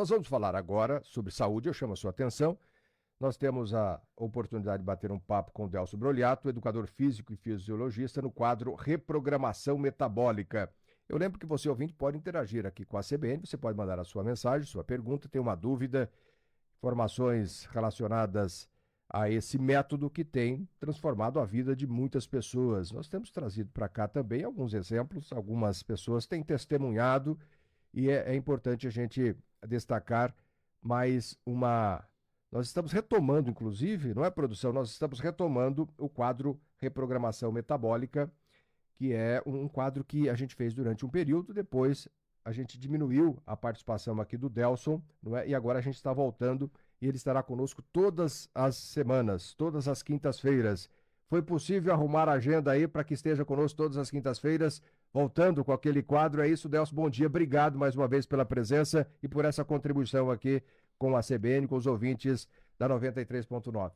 Nós vamos falar agora sobre saúde, eu chamo a sua atenção. Nós temos a oportunidade de bater um papo com o Delcio Broliato, educador físico e fisiologista, no quadro Reprogramação Metabólica. Eu lembro que você, ouvinte, pode interagir aqui com a CBN, você pode mandar a sua mensagem, sua pergunta, tem uma dúvida, informações relacionadas a esse método que tem transformado a vida de muitas pessoas. Nós temos trazido para cá também alguns exemplos, algumas pessoas têm testemunhado e é importante a gente destacar mais uma. Nós estamos retomando, inclusive, não é produção, nós estamos retomando o quadro Reprogramação Metabólica, que é um quadro que a gente fez durante um período, depois a gente diminuiu a participação aqui do Delson, não é? E agora a gente está voltando e ele estará conosco todas as semanas, todas as quintas-feiras. Foi possível arrumar a agenda aí para que esteja conosco todas as quintas-feiras, voltando com aquele quadro. É isso, Delson, bom dia, obrigado mais uma vez pela presença e por essa contribuição aqui com a CBN, com os ouvintes da 93.9.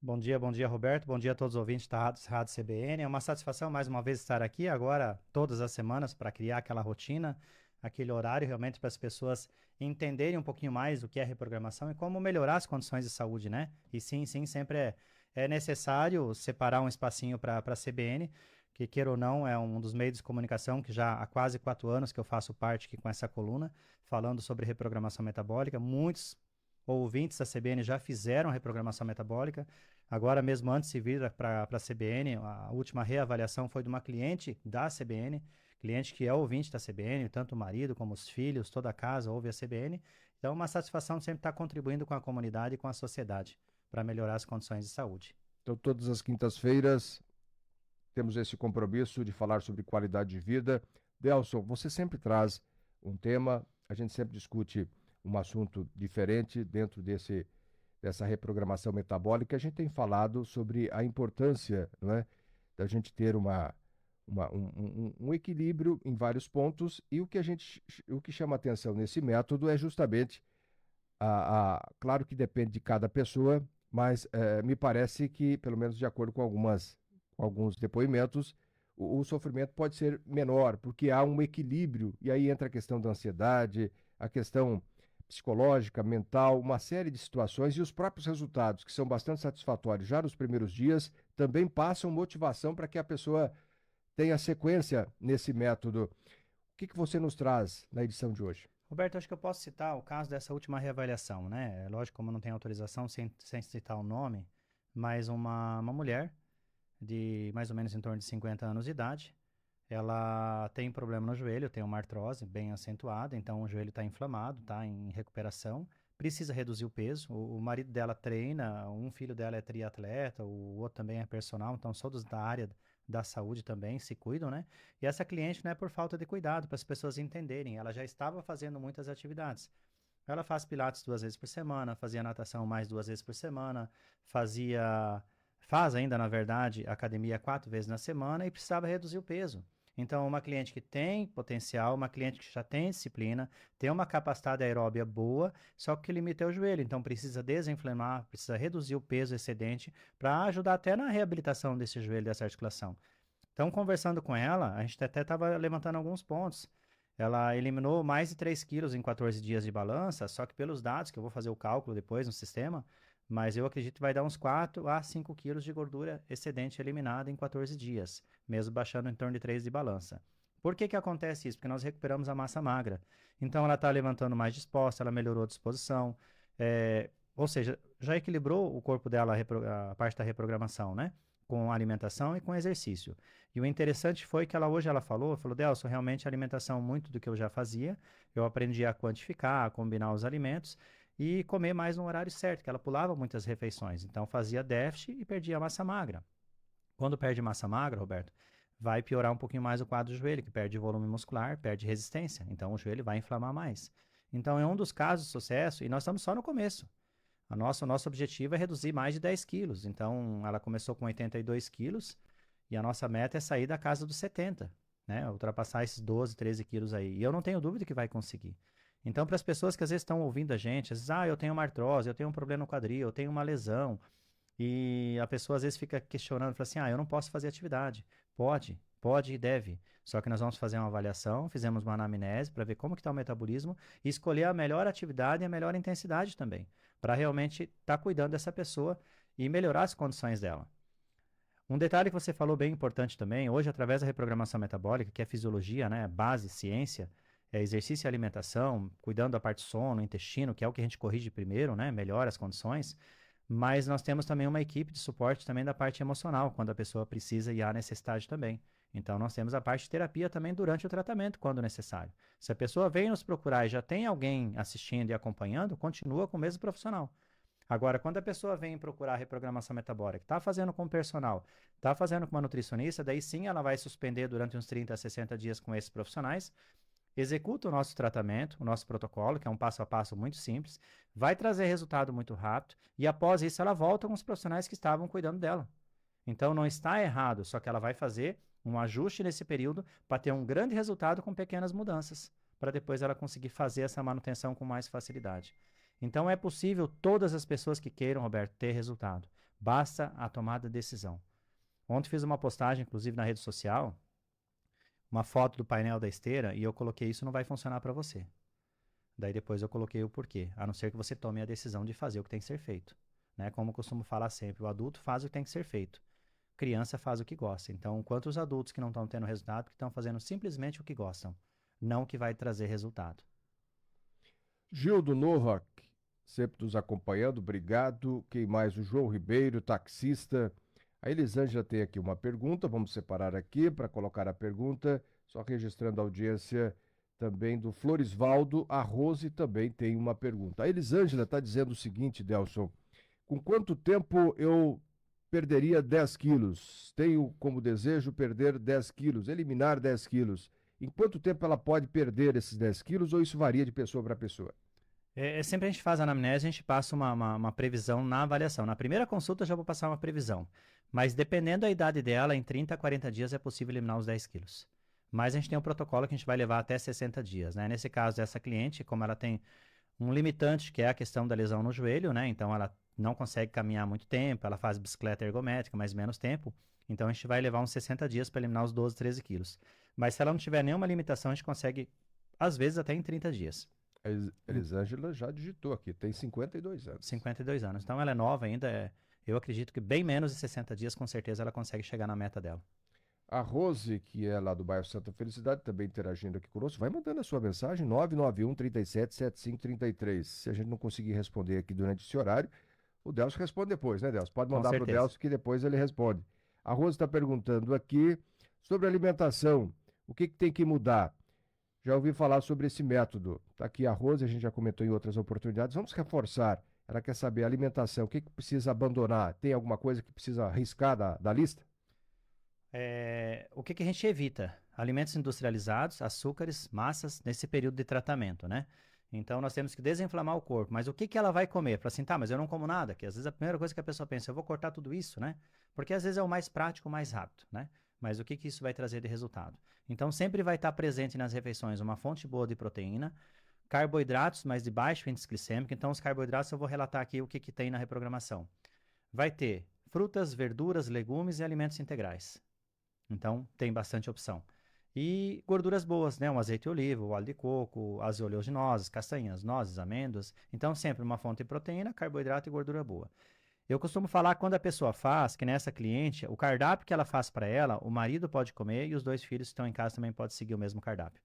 Bom dia, Roberto. Bom dia a todos os ouvintes da Rádio CBN. É uma satisfação mais uma vez estar aqui agora, todas as semanas, para criar aquela rotina, aquele horário realmente para as pessoas entenderem um pouquinho mais o que é reprogramação e como melhorar as condições de saúde, né? E sim, sempre é necessário separar um espacinho para a CBN, que queira ou não, é um dos meios de comunicação que já há quase 4 anos que eu faço parte aqui com essa coluna, falando sobre reprogramação metabólica. Muitos ouvintes da CBN já fizeram reprogramação metabólica. Agora mesmo, antes de vir para a CBN, a última reavaliação foi de uma cliente da CBN, cliente que é ouvinte da CBN, tanto o marido como os filhos, toda a casa ouve a CBN. Então, é uma satisfação sempre estar contribuindo com a comunidade e com a sociedade para melhorar as condições de saúde. Então, todas as quintas-feiras temos esse compromisso de falar sobre qualidade de vida. Delson, você sempre traz um tema, a gente sempre discute um assunto diferente dentro dessa reprogramação metabólica. A gente tem falado sobre a importância, não é, da gente ter um equilíbrio em vários pontos, e o que chama atenção nesse método é justamente claro que depende de cada pessoa, mas me parece que, pelo menos de acordo com alguns depoimentos, o sofrimento pode ser menor, porque há um equilíbrio, e aí entra a questão da ansiedade, a questão psicológica, mental, uma série de situações, e os próprios resultados, que são bastante satisfatórios já nos primeiros dias, também passam motivação para que a pessoa tenha sequência nesse método. O que você nos traz na edição de hoje? Roberto, acho que eu posso citar o caso dessa última reavaliação, né? É lógico, como não tem autorização, sem citar o nome, mas uma mulher de mais ou menos em torno de 50 anos de idade. Ela tem problema no joelho, tem uma artrose bem acentuada, então o joelho está inflamado, está em recuperação, precisa reduzir o peso. O marido dela treina, um filho dela é triatleta, o outro também é personal, então todos da área da saúde também se cuidam, né? E essa cliente não é por falta de cuidado, para as pessoas entenderem, ela já estava fazendo muitas atividades. Ela faz pilates 2 vezes por semana, fazia natação mais 2 vezes por semana, faz ainda, na verdade, academia 4 vezes na semana e precisava reduzir o peso. Então, uma cliente que tem potencial, uma cliente que já tem disciplina, tem uma capacidade aeróbia boa, só que limita é o joelho. Então, precisa desinflamar, precisa reduzir o peso excedente para ajudar até na reabilitação desse joelho, dessa articulação. Então, conversando com ela, a gente até estava levantando alguns pontos. Ela eliminou mais de 3 quilos em 14 dias de balança, só que pelos dados, que eu vou fazer o cálculo depois no sistema, mas eu acredito que vai dar uns 4 a 5 quilos de gordura excedente eliminada em 14 dias, mesmo baixando em torno de 3 de balança. Por que acontece isso? Porque nós recuperamos a massa magra. Então ela está levantando mais disposta, ela melhorou a disposição, ou seja, já equilibrou o corpo dela, a parte da reprogramação, né? Com alimentação e com exercício. E o interessante foi que hoje ela falou, Delcio, realmente a alimentação muito do que eu já fazia, eu aprendi a quantificar, a combinar os alimentos e comer mais no horário certo, que ela pulava muitas refeições, então fazia déficit e perdia massa magra. Quando perde massa magra, Roberto, vai piorar um pouquinho mais o quadro do joelho, que perde volume muscular, perde resistência, então o joelho vai inflamar mais. Então é um dos casos de sucesso e nós estamos só no começo. O nosso objetivo é reduzir mais de 10 quilos. Então, ela começou com 82 quilos e a nossa meta é sair da casa dos 70, né? Ultrapassar esses 12, 13 quilos aí. E eu não tenho dúvida que vai conseguir. Então, para as pessoas que às vezes estão ouvindo a gente, às vezes, eu tenho uma artrose, eu tenho um problema no quadril, eu tenho uma lesão, e a pessoa às vezes fica questionando, fala assim, eu não posso fazer atividade. Pode, Pode e deve. Só que nós vamos fazer uma avaliação, fizemos uma anamnese para ver como que está o metabolismo e escolher a melhor atividade e a melhor intensidade também, para realmente estar cuidando dessa pessoa e melhorar as condições dela. Um detalhe que você falou bem importante também, hoje através da reprogramação metabólica, que é fisiologia, né, base, ciência, é exercício e alimentação, cuidando da parte sono, intestino, que é o que a gente corrige primeiro, né, melhora as condições, mas nós temos também uma equipe de suporte também da parte emocional, quando a pessoa precisa e há necessidade também. Então, nós temos a parte de terapia também durante o tratamento, quando necessário. Se a pessoa vem nos procurar e já tem alguém assistindo e acompanhando, continua com o mesmo profissional. Agora, quando a pessoa vem procurar reprogramação metabólica, está fazendo com o personal, está fazendo com uma nutricionista, daí sim ela vai suspender durante uns 30 a 60 dias com esses profissionais, executa o nosso tratamento, o nosso protocolo, que é um passo a passo muito simples, vai trazer resultado muito rápido, e após isso ela volta com os profissionais que estavam cuidando dela. Então não está errado, só que ela vai fazer um ajuste nesse período para ter um grande resultado com pequenas mudanças, para depois ela conseguir fazer essa manutenção com mais facilidade. Então é possível todas as pessoas que queiram, Roberto, ter resultado. Basta a tomada de decisão. Ontem fiz uma postagem, inclusive na rede social, uma foto do painel da esteira, e eu coloquei isso não vai funcionar para você. Daí depois eu coloquei o porquê, a não ser que você tome a decisão de fazer o que tem que ser feito. Né? Como eu costumo falar sempre, o adulto faz o que tem que ser feito. Criança faz o que gosta. Então, quantos adultos que não estão tendo resultado, que estão fazendo simplesmente o que gostam, não o que vai trazer resultado. Gildo Novak, sempre nos acompanhando, obrigado. Quem mais? O João Ribeiro, taxista. A Elisângela tem aqui uma pergunta, vamos separar aqui para colocar a pergunta, só registrando a audiência também do Florisvaldo. A Rose também tem uma pergunta. A Elisângela está dizendo o seguinte, Delson, com quanto tempo eu perderia 10 quilos? Tenho como desejo perder 10 quilos, eliminar 10 quilos. Em quanto tempo ela pode perder esses 10 quilos ou isso varia de pessoa para pessoa? Sempre a gente faz a anamnese, a gente passa uma previsão na avaliação. Na primeira consulta eu já vou passar uma previsão. Mas dependendo da idade dela, em 30 a 40 dias é possível eliminar os 10 quilos. Mas a gente tem um protocolo que a gente vai levar até 60 dias. Né? Nesse caso dessa cliente, como ela tem um limitante, que é a questão da lesão no joelho, né? Então ela não consegue caminhar muito tempo, ela faz bicicleta ergométrica, mais menos tempo. Então a gente vai levar uns 60 dias para eliminar os 12, 13 quilos. Mas se ela não tiver nenhuma limitação, a gente consegue, às vezes, até em 30 dias. A Elisângela já digitou aqui, tem 52 anos. 52 anos. Então ela é nova ainda. Eu acredito que bem menos de 60 dias, com certeza, ela consegue chegar na meta dela. A Rose, que é lá do bairro Santa Felicidade, também interagindo aqui conosco, vai mandando a sua mensagem, 991 37 7533. Se a gente não conseguir responder aqui durante esse horário, o Delcio responde depois, né, Delcio? Pode mandar para o Delcio que depois ele responde. A Rose está perguntando aqui sobre alimentação. O que tem que mudar? Já ouvi falar sobre esse método. Está aqui a Rose, a gente já comentou em outras oportunidades. Vamos reforçar. Ela quer saber a alimentação. O que precisa abandonar? Tem alguma coisa que precisa arriscar da lista? O que a gente evita? Alimentos industrializados, açúcares, massas, nesse período de tratamento, né? Então, nós temos que desinflamar o corpo. Mas o que ela vai comer? Para assim, tá, mas eu não como nada. Que às vezes a primeira coisa que a pessoa pensa, eu vou cortar tudo isso, né? Porque às vezes é o mais prático, o mais rápido, né? Mas o que isso vai trazer de resultado? Então, sempre vai estar presente nas refeições uma fonte boa de proteína, carboidratos, mas de baixo índice glicêmico. Então, os carboidratos eu vou relatar aqui o que tem na reprogramação. Vai ter frutas, verduras, legumes e alimentos integrais. Então, tem bastante opção. E gorduras boas, né? Um azeite de oliva, o óleo de coco, as oleaginosas, castanhas, nozes, amêndoas. Então, sempre uma fonte de proteína, carboidrato e gordura boa. Eu costumo falar que quando a pessoa faz, que nessa cliente, o cardápio que ela faz para ela, o marido pode comer e os 2 filhos que estão em casa também podem seguir o mesmo cardápio.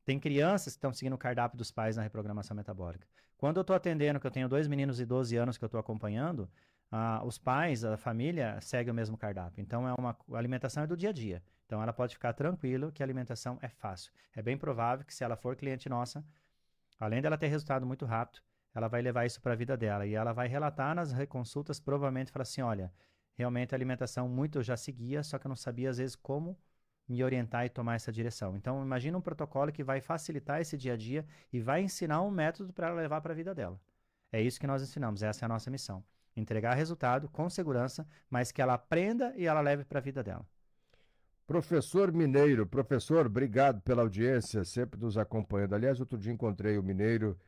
Tem crianças que estão seguindo o cardápio dos pais na reprogramação metabólica. Quando eu estou atendendo, que eu tenho 2 meninos de 12 anos que eu estou acompanhando, os pais, a família, seguem o mesmo cardápio. Então, a alimentação é do dia a dia. Então, ela pode ficar tranquilo que a alimentação é fácil. É bem provável que se ela for cliente nossa, além dela ter resultado muito rápido, ela vai levar isso para a vida dela. E ela vai relatar nas reconsultas, provavelmente, falar assim, olha, realmente a alimentação muito eu já seguia, só que eu não sabia, às vezes, como me orientar e tomar essa direção. Então, imagina um protocolo que vai facilitar esse dia a dia e vai ensinar um método para ela levar para a vida dela. É isso que nós ensinamos, essa é a nossa missão. Entregar resultado com segurança, mas que ela aprenda e ela leve para a vida dela. Professor Mineiro, professor, obrigado pela audiência, sempre nos acompanhando. Aliás, outro dia encontrei o Mineiro,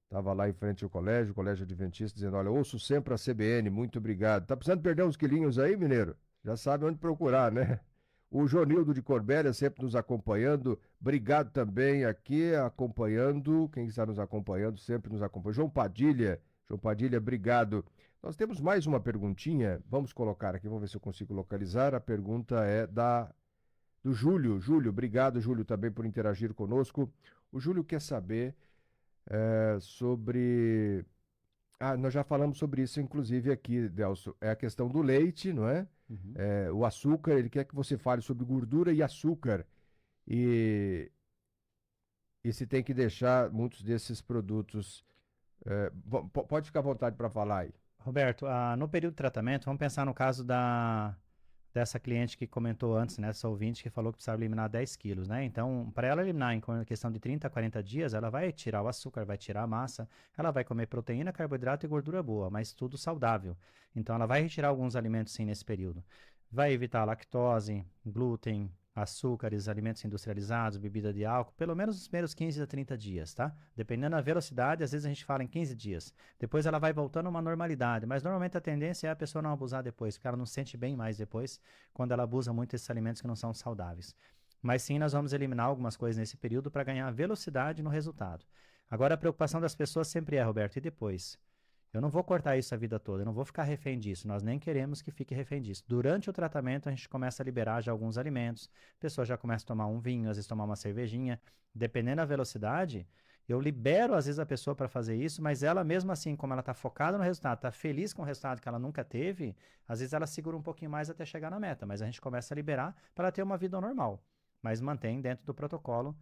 estava lá em frente ao Colégio Adventista, dizendo, olha, ouço sempre a CBN, muito obrigado. Tá precisando perder uns quilinhos aí, Mineiro? Já sabe onde procurar, né? O Jonildo de Corbélia sempre nos acompanhando. Obrigado também aqui, acompanhando. Quem está nos acompanhando, sempre nos acompanha. João Padilha. João Padilha, obrigado. Nós temos mais uma perguntinha. Vamos colocar aqui, vamos ver se eu consigo localizar. A pergunta é do Júlio. Júlio, obrigado, Júlio, também por interagir conosco. O Júlio quer saber sobre. Ah, nós já falamos sobre isso, inclusive, aqui, Delso. É a questão do leite, não é? Uhum. O açúcar, ele quer que você fale sobre gordura e açúcar. E, e se tem que deixar muitos desses produtos. Pode ficar à vontade para falar aí. Roberto, no período de tratamento, vamos pensar no caso dessa cliente que comentou antes, né, essa ouvinte que falou que precisava eliminar 10 quilos, né? Então, para ela eliminar em questão de 30 a 40 dias, ela vai tirar o açúcar, vai tirar a massa, ela vai comer proteína, carboidrato e gordura boa, mas tudo saudável. Então, ela vai retirar alguns alimentos sim nesse período. Vai evitar lactose, glúten, açúcares, alimentos industrializados, bebida de álcool, pelo menos nos primeiros 15 a 30 dias, tá? Dependendo da velocidade, às vezes a gente fala em 15 dias. Depois ela vai voltando a uma normalidade, mas normalmente a tendência é a pessoa não abusar depois, porque ela não se sente bem mais depois quando ela abusa muito desses alimentos que não são saudáveis. Mas sim, nós vamos eliminar algumas coisas nesse período para ganhar velocidade no resultado. Agora a preocupação das pessoas sempre é, Roberto, e depois? Eu não vou cortar isso a vida toda, eu não vou ficar refém disso, nós nem queremos que fique refém disso. Durante o tratamento, a gente começa a liberar já alguns alimentos, a pessoa já começa a tomar um vinho, às vezes tomar uma cervejinha, dependendo da velocidade, eu libero às vezes a pessoa para fazer isso, mas ela mesmo assim, como ela está focada no resultado, está feliz com o resultado que ela nunca teve, às vezes ela segura um pouquinho mais até chegar na meta, mas a gente começa a liberar para ela ter uma vida normal, mas mantém dentro do protocolo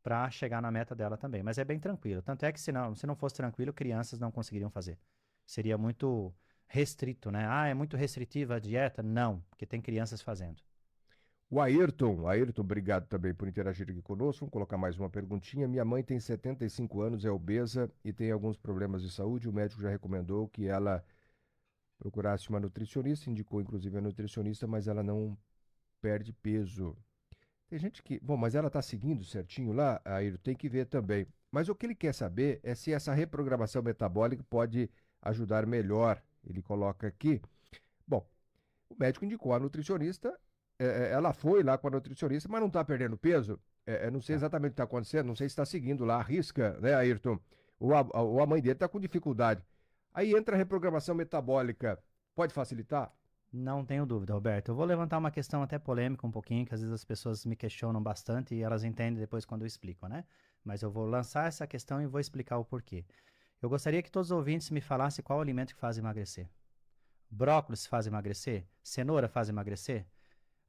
para chegar na meta dela também. Mas é bem tranquilo, tanto é que se não fosse tranquilo, crianças não conseguiriam fazer. Seria muito restrito, né? Ah, é muito restritiva a dieta? Não, porque tem crianças fazendo. O Ayrton, obrigado também por interagir aqui conosco. Vamos colocar mais uma perguntinha. Minha mãe tem 75 anos, é obesa e tem alguns problemas de saúde. O médico já recomendou que ela procurasse uma nutricionista, indicou inclusive a nutricionista, mas ela não perde peso. Tem gente que. Bom, mas ela está seguindo certinho lá, Ayrton, tem que ver também. Mas o que ele quer saber é se essa reprogramação metabólica pode ajudar melhor. Ele coloca aqui. Bom, o médico indicou a nutricionista, ela foi lá com a nutricionista, mas não está perdendo peso. Não sei Tá. exatamente o que está acontecendo, não sei se está seguindo lá a risca, né, Ayrton? Ou a mãe dele está com dificuldade. Aí entra a reprogramação metabólica. Pode facilitar? Não tenho dúvida, Roberto. Eu vou levantar uma questão até polêmica um pouquinho, que às vezes as pessoas me questionam bastante e elas entendem depois quando eu explico, né? Mas eu vou lançar essa questão e vou explicar o porquê. Eu gostaria que todos os ouvintes me falassem qual alimento que faz emagrecer. Brócolis faz emagrecer? Cenoura faz emagrecer?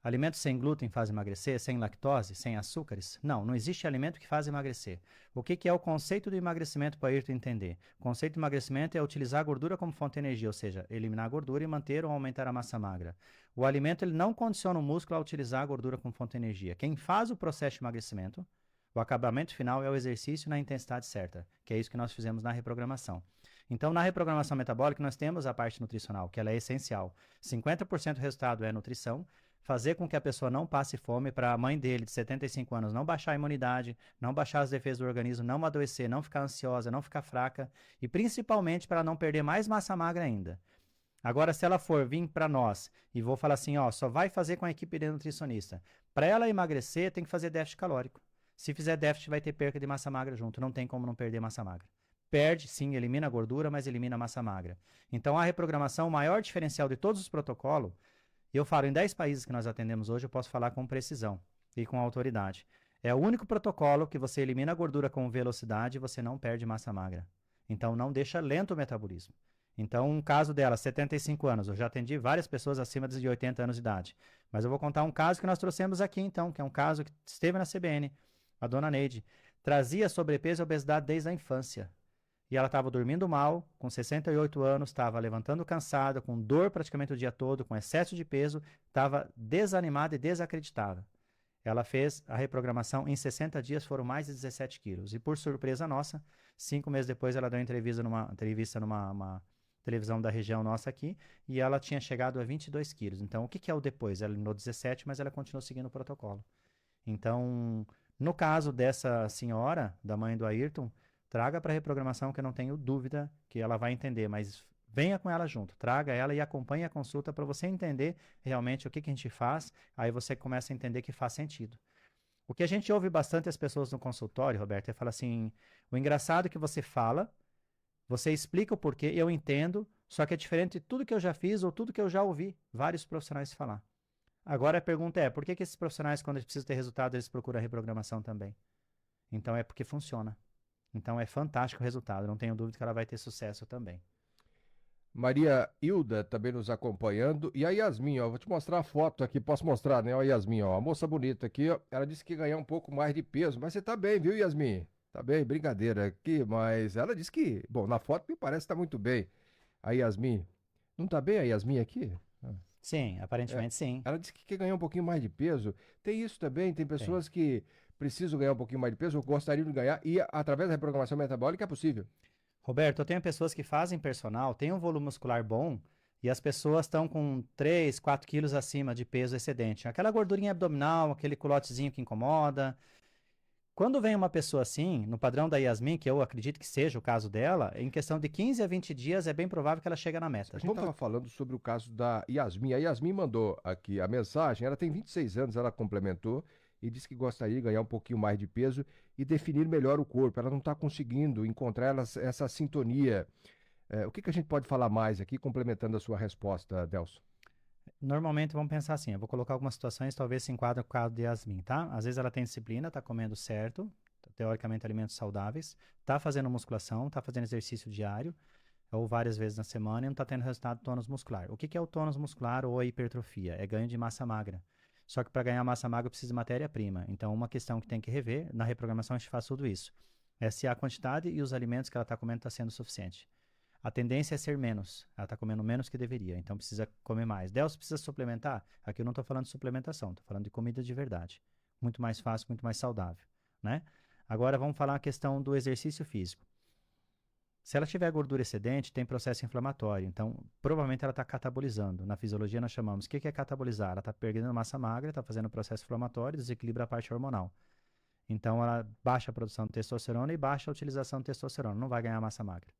Alimentos sem glúten faz emagrecer? Sem lactose? Sem açúcares? Não, não existe alimento que faz emagrecer. O que é o conceito do emagrecimento para Ayrton entender? O conceito de emagrecimento é utilizar a gordura como fonte de energia, ou seja, eliminar a gordura e manter ou aumentar a massa magra. O alimento ele não condiciona o músculo a utilizar a gordura como fonte de energia. Quem faz o processo de emagrecimento, o acabamento final é o exercício na intensidade certa, que é isso que nós fizemos na reprogramação. Então, na reprogramação metabólica, nós temos a parte nutricional, que ela é essencial. 50% do resultado é nutrição, fazer com que a pessoa não passe fome, para a mãe dele, de 75 anos, não baixar a imunidade, não baixar as defesas do organismo, não adoecer, não ficar ansiosa, não ficar fraca e principalmente para não perder mais massa magra ainda. Agora, se ela for vir para nós e vou falar assim, ó, só vai fazer com a equipe de nutricionista. Para ela emagrecer, tem que fazer déficit calórico. Se fizer déficit, vai ter perca de massa magra junto. Não tem como não perder massa magra. Perde, sim, elimina a gordura, mas elimina a massa magra. Então, a reprogramação, o maior diferencial de todos os protocolos, eu falo, em 10 países que nós atendemos hoje, eu posso falar com precisão e com autoridade. É o único protocolo que você elimina a gordura com velocidade e você não perde massa magra. Então, não deixa lento o metabolismo. Então, um caso dela, 75 anos, eu já atendi várias pessoas acima de 80 anos de idade. Mas eu vou contar um caso que nós trouxemos aqui, então, que é um caso que esteve na CBN. A dona Neide trazia sobrepeso e obesidade desde a infância. E ela estava dormindo mal, com 68 anos, estava levantando cansada, com dor praticamente o dia todo, com excesso de peso, estava desanimada e desacreditada. Ela fez a reprogramação, em 60 dias foram mais de 17 quilos. E por surpresa nossa, 5 meses depois ela deu entrevista numa televisão da região nossa aqui, e ela tinha chegado a 22 quilos. Então, o que é o depois? Ela eliminou 17, mas ela continuou seguindo o protocolo. Então, no caso dessa senhora, da mãe do Ayrton, traga para a reprogramação que eu não tenho dúvida que ela vai entender, mas Venha com ela junto, traga ela e acompanhe a consulta para você entender realmente o que a gente faz. Aí você começa a entender que faz sentido. O que a gente ouve bastante as pessoas no consultório, Roberto, é falar assim: o engraçado é que você fala, você explica o porquê, eu entendo, só que é diferente de tudo que eu já fiz ou tudo que eu já ouvi vários profissionais falar. Agora a pergunta é: por que esses profissionais, quando eles precisam ter resultado, eles procuram a reprogramação também? Então é porque funciona. Então é fantástico o resultado, não tenho dúvida que ela vai ter sucesso também. Maria Hilda também nos acompanhando. E a Yasmin, ó, vou te mostrar a foto aqui. Posso mostrar, né? Ó, a Yasmin, ó, a moça bonita aqui, ó. Ela disse que ia ganhar um pouco mais de peso, mas você tá bem, viu, Yasmin? Tá bem, brincadeira aqui, mas ela disse que, bom, na foto me parece que tá muito bem. A Yasmin, não tá bem a Yasmin aqui? Ah. Sim, É, aparentemente sim. ela disse que quer ganhar um pouquinho mais de peso. Tem isso também, tem Tem. pessoas que precisam ganhar um pouquinho mais de peso, ou gostariam de ganhar, e através da reprogramação metabólica é possível. Roberto, eu tenho pessoas que fazem personal, têm um volume muscular bom e as pessoas estão com 3, 4 quilos acima de peso excedente. Aquela gordurinha abdominal, aquele culotezinho que incomoda. Quando vem uma pessoa assim, no padrão da Yasmin, que eu acredito que seja o caso dela, em questão de 15 a 20 dias é bem provável que ela chegue na meta. A gente estava falando sobre o caso da Yasmin. A Yasmin mandou aqui a mensagem. Ela tem 26 anos, ela complementou e disse que gostaria de ganhar um pouquinho mais de peso e definir melhor o corpo. Ela não está conseguindo encontrar essa sintonia. O que a gente pode falar mais aqui, complementando a sua resposta, Delso? Normalmente vamos pensar assim, eu vou colocar algumas situações, talvez se enquadra com o caso de Yasmin, tá? Às vezes ela tem disciplina, tá comendo certo, teoricamente alimentos saudáveis, tá fazendo musculação, tá fazendo exercício diário, ou várias vezes na semana e não está tendo resultado do tônus muscular. O que é o tônus muscular ou a hipertrofia? É ganho de massa magra. Só que para ganhar massa magra precisa de matéria-prima. Então, uma questão que tem que rever, na reprogramação a gente faz tudo isso. É se a quantidade e os alimentos que ela está comendo está sendo suficiente. A tendência é ser menos. Ela está comendo menos que deveria, então precisa comer mais. Delcio, precisa suplementar? Aqui eu não estou falando de suplementação, estou falando de comida de verdade. Muito mais fácil, muito mais saudável, né? Agora vamos falar a questão do exercício físico. Se ela tiver gordura excedente, tem processo inflamatório. Então, provavelmente ela está catabolizando. Na fisiologia, nós chamamos. O que é catabolizar? Ela está perdendo massa magra, está fazendo processo inflamatório, desequilibra a parte hormonal. Então, ela baixa a produção de testosterona e baixa a utilização de testosterona. Não vai ganhar massa magra.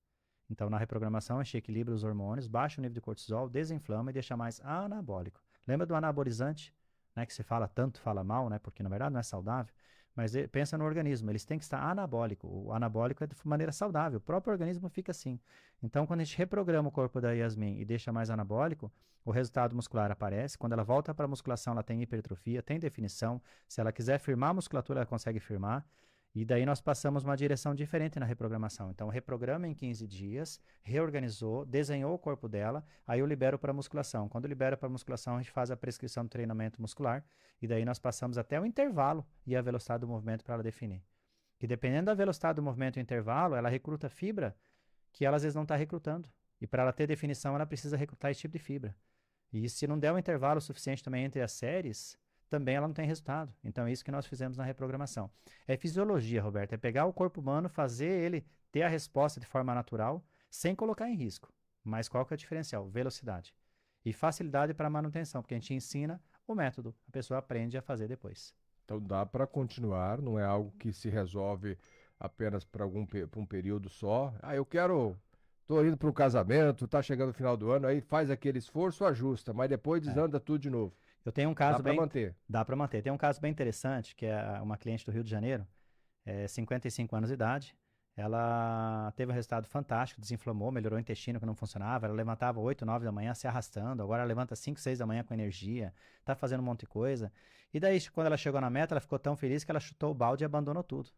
Então, na reprogramação, a gente equilibra os hormônios, baixa o nível de cortisol, desinflama e deixa mais anabólico. Lembra do anabolizante, né, que se fala tanto, fala mal, né, porque na verdade não é saudável? Mas pensa no organismo, eles têm que estar anabólico. O anabólico é de maneira saudável, o próprio organismo fica assim. Então, quando a gente reprograma o corpo da Yasmin e deixa mais anabólico, o resultado muscular aparece. Quando ela volta para a musculação, ela tem hipertrofia, tem definição. Se ela quiser firmar a musculatura, ela consegue firmar. E daí nós passamos uma direção diferente na reprogramação. Então, reprograma em 15 dias, reorganizou, desenhou o corpo dela, aí eu libero para a musculação. Quando libera para a musculação, a gente faz a prescrição do treinamento muscular, e daí nós passamos até o intervalo e a velocidade do movimento para ela definir. E dependendo da velocidade do movimento e intervalo, ela recruta fibra que ela às vezes não está recrutando. E para ela ter definição, ela precisa recrutar esse tipo de fibra. E se não der um intervalo suficiente também entre as séries, também ela não tem resultado. Então é isso que nós fizemos na reprogramação. É fisiologia, Roberto, é pegar o corpo humano, fazer ele ter a resposta de forma natural, sem colocar em risco. Mas qual que é o diferencial? Velocidade. E facilidade para a manutenção, porque a gente ensina o método, a pessoa aprende a fazer depois. Então dá para continuar, não é algo que se resolve apenas para um período só. Ah, tô indo para um casamento, tá chegando o final do ano, aí faz aquele esforço, ajusta, mas depois É. desanda tudo de novo. Eu tenho um Dá caso para bem. manter. Dá para manter. Tem um caso bem interessante, que é uma cliente do Rio de Janeiro, 55 anos de idade. Ela teve um resultado fantástico, desinflamou, melhorou o intestino que não funcionava. Ela levantava 8, 9 da manhã se arrastando, agora ela levanta 5, 6 da manhã com energia, tá fazendo um monte de coisa. E daí, quando ela chegou na meta, ela ficou tão feliz que ela chutou o balde e abandonou tudo.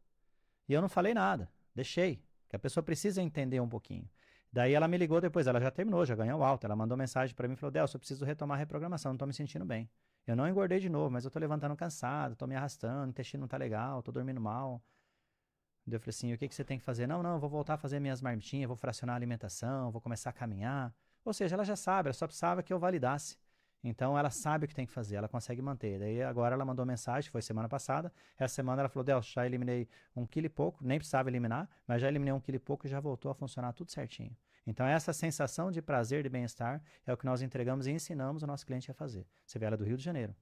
E eu não falei nada, deixei, que a pessoa precisa entender um pouquinho. Daí ela me ligou depois, ela já terminou, já ganhou alta. Ela mandou mensagem para mim e falou: Delcio, eu preciso retomar a reprogramação, não tô me sentindo bem. Eu não engordei de novo, mas eu tô levantando cansado, tô me arrastando, o intestino não tá legal, tô dormindo mal. Daí eu falei assim: o que você tem que fazer? Não, eu vou voltar a fazer minhas marmitinhas, vou fracionar a alimentação, vou começar a caminhar. Ou seja, ela já sabe, ela só precisava que eu validasse. Então ela sabe o que tem que fazer, ela consegue manter. Daí agora ela mandou mensagem, foi semana passada. Essa semana ela falou: Delcio, já eliminei 1,5 kg, nem precisava eliminar, mas já eliminei 1,5 kg e já voltou a funcionar tudo certinho. Então essa sensação de prazer, de bem-estar, é o que nós entregamos e ensinamos o nosso cliente a fazer. Você vê ela é do Rio de Janeiro.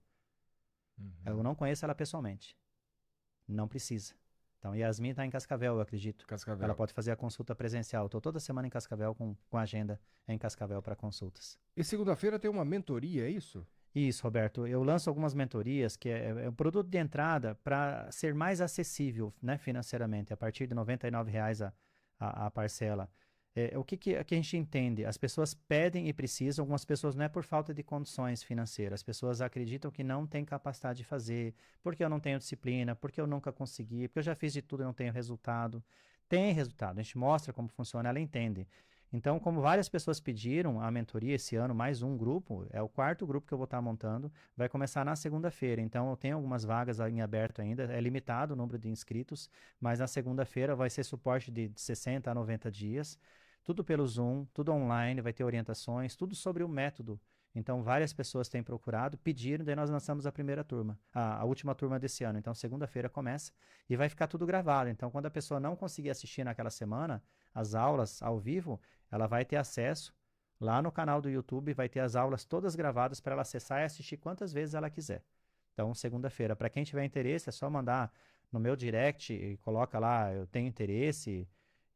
Eu não conheço ela pessoalmente. Não precisa. Então, Yasmin está em Cascavel, eu acredito. Cascavel. Ela pode fazer a consulta presencial. Estou toda semana em Cascavel com agenda em Cascavel para consultas. E segunda-feira tem uma mentoria, é isso? Isso, Roberto. Eu lanço algumas mentorias que é um produto de entrada para ser mais acessível, né, financeiramente, a partir de R$ 99,00 a parcela. O que a gente entende? As pessoas pedem e precisam, algumas pessoas não é por falta de condições financeiras, as pessoas acreditam que não têm capacidade de fazer, porque eu não tenho disciplina, porque eu nunca consegui, porque eu já fiz de tudo e não tenho resultado. Tem resultado, a gente mostra como funciona, ela entende. Então, como várias pessoas pediram a mentoria esse ano, mais um grupo, é o 4º grupo que eu vou estar montando, vai começar na segunda-feira. Então, eu tenho algumas vagas em aberto ainda, é limitado o número de inscritos, mas na segunda-feira vai ser suporte de 60 a 90 dias, tudo pelo Zoom, tudo online, vai ter orientações, tudo sobre o método. Então, várias pessoas têm procurado, pediram, daí nós lançamos a primeira turma, a última turma desse ano. Então, segunda-feira começa e vai ficar tudo gravado. Então, quando a pessoa não conseguir assistir naquela semana, as aulas ao vivo, ela vai ter acesso lá no canal do YouTube, vai ter as aulas todas gravadas para ela acessar e assistir quantas vezes ela quiser. Então, segunda-feira, para quem tiver interesse, é só mandar no meu direct e coloca lá, eu tenho interesse,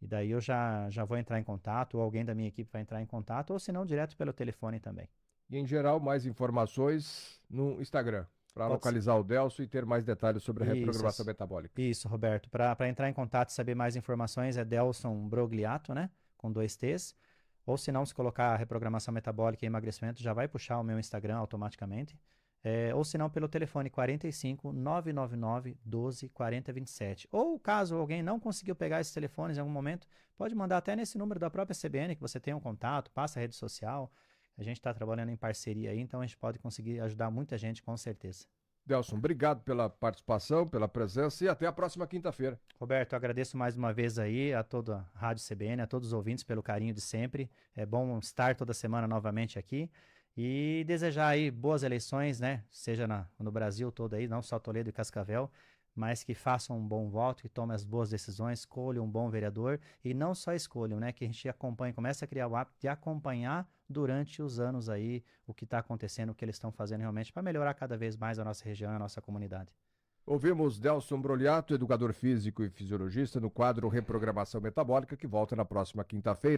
e daí eu já vou entrar em contato, ou alguém da minha equipe vai entrar em contato, ou se não, direto pelo telefone também. E, em geral, mais informações no Instagram, para Pode ser. localizar o Delso e ter mais detalhes sobre a reprogramação Isso. metabólica. Isso, Roberto. Para entrar em contato e saber mais informações é Delson Brogliato, né? Com 2 T's. Ou se não, se colocar reprogramação metabólica e emagrecimento, já vai puxar o meu Instagram automaticamente. Ou se não, pelo telefone 45 999 12 40 27. Ou caso alguém não conseguiu pegar esses telefones em algum momento, pode mandar até nesse número da própria CBN, que você tem um contato, passa a rede social. A gente está trabalhando em parceria aí, então a gente pode conseguir ajudar muita gente, com certeza. Delson, obrigado pela participação, pela presença e até a próxima quinta-feira. Roberto, eu agradeço mais uma vez aí a toda a Rádio CBN, a todos os ouvintes pelo carinho de sempre. É bom estar toda semana novamente aqui e desejar aí boas eleições, né? Seja no Brasil todo aí, não só Toledo e Cascavel, mas que façam um bom voto, que tomem as boas decisões, escolham um bom vereador e não só escolham, né? Que a gente acompanhe, comece a criar o hábito de acompanhar durante os anos aí o que está acontecendo, o que eles estão fazendo realmente para melhorar cada vez mais a nossa região e a nossa comunidade. Ouvimos Delson Brogliato, educador físico e fisiologista, no quadro Reprogramação Metabólica, que volta na próxima quinta-feira.